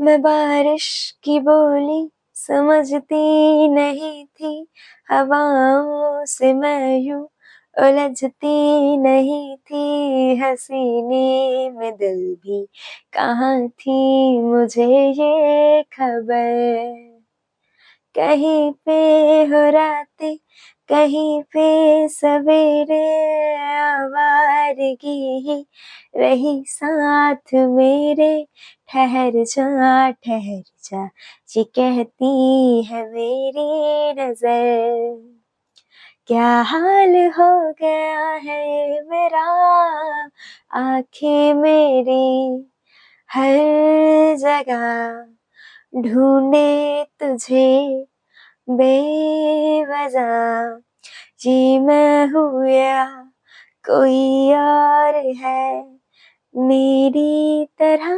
मैं बारिश की बोली समझती नहीं थी, हवाओं से मैं यूं उलझती नहीं थी, हसीने में दिल भी कहाँ थी मुझे ये खबर। कहीं पे हो रातें, कहीं पे सवेरे, आवारगी ही रही साथ मेरे। ठहर जा ये कहती है मेरी नजर। क्या हाल हो गया है ये मेरा, आंखें मेरी हर जगह ढूंढे तुझे बेवजह। जी मैं हूँ या कोई और है मेरी तरह,